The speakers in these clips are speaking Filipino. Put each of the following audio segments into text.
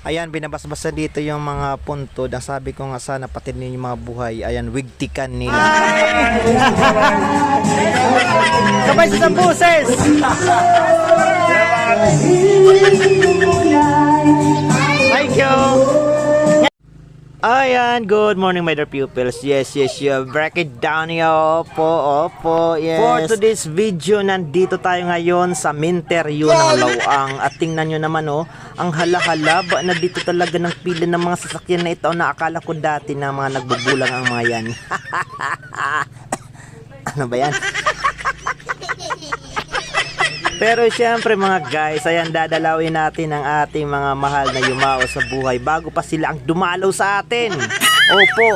Ayan, binabasbasa dito yung mga puntod. Ang sabi ko nga sana patinin yung mga buhay. Ayan, wigtikan nila. Sabay sa buses! Thank you! Ayan, good morning my dear pupils. Yes, break it down yo. Opo, yes. For today's video, nandito tayo ngayon sa Minteryo ng Lauang. At tingnan nyo naman ang hala-halaba na dito talaga ng pila ng mga sasakyan na ito na akala ko dati na mga nagbubulang ang mga yan. Ano ba yan? Pero syempre mga guys, ayan, dadalawin natin ang ating mga mahal na yumao sa buhay bago pa sila ang dumalaw sa atin. Opo.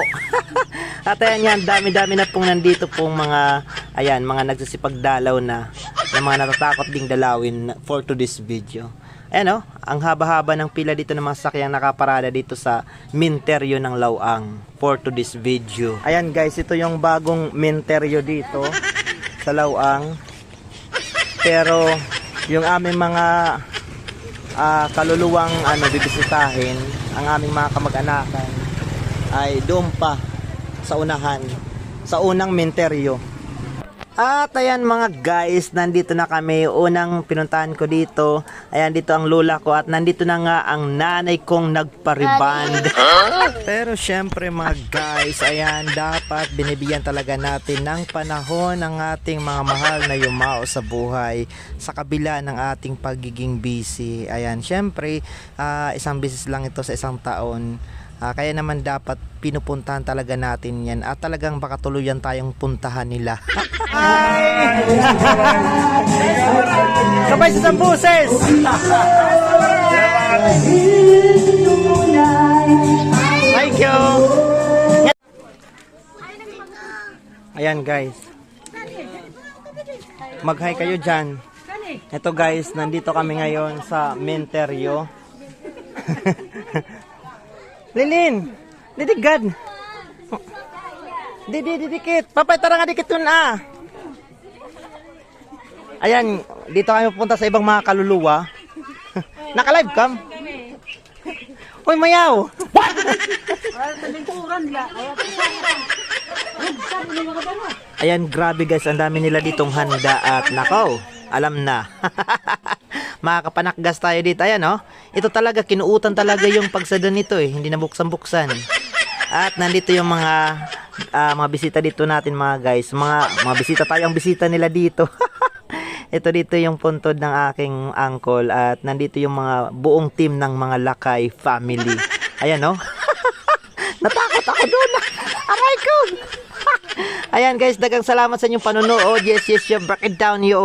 At ayan yan, dami-dami na pong nandito pong mga, ayan, mga nagsisipagdalaw na mga natatakot ding dalawin for today's video. Ayan ang haba-haba ng pila dito ng mga sakyang nakaparada dito sa Minteryo ng Lauang for today's video. Ayan guys, ito yung bagong Minteryo dito sa Lauang. Pero yung aming mga kaluluwang bibisitahin, ang aming mga kamag-anakan ay doon pa sa unahan, sa unang Minteryo. At ayan mga guys, nandito na kami. Unang pinuntahan ko dito, ayan, dito ang lola ko at nandito na nga ang nanay kong nagpariband. Pero syempre mga guys, ayan, dapat binibigyan talaga natin ng panahon ng ating mga mahal na yumao sa buhay sa kabila ng ating pagiging busy. Ayan, syempre isang beses lang ito sa isang taon. Kaya naman dapat pinupuntahan talaga natin yan at talagang baka tuluyan tayong puntahan nila. Sabay sa buses! Thank you! Ayan guys, mag-hi kayo dyan. Ito guys, nandito kami ngayon sa Minteryo. Lilin, didigad. Didikit. Papay, tara nga dikit yun Ayan, dito kami pupunta sa ibang mga kaluluwa. Naka-live cam? Uy, mayaw. What? Ayan, grabe guys, ang dami nila ditong handa at nakaw, alam na. Makakapanakgas tayo dito. Ayan ito talaga, kinuutan talaga yung pagsada nito hindi na buksan-buksan. At nandito yung mga bisita dito natin mga guys. Mga bisita tayo, ang bisita nila dito. Ito dito yung puntod ng aking uncle. At nandito yung mga buong team ng mga Lakay family. Ayan natakot ako doon. Aray ko. Ayan guys, dagang salamat sa inyong panonood. Yes, break it down yo.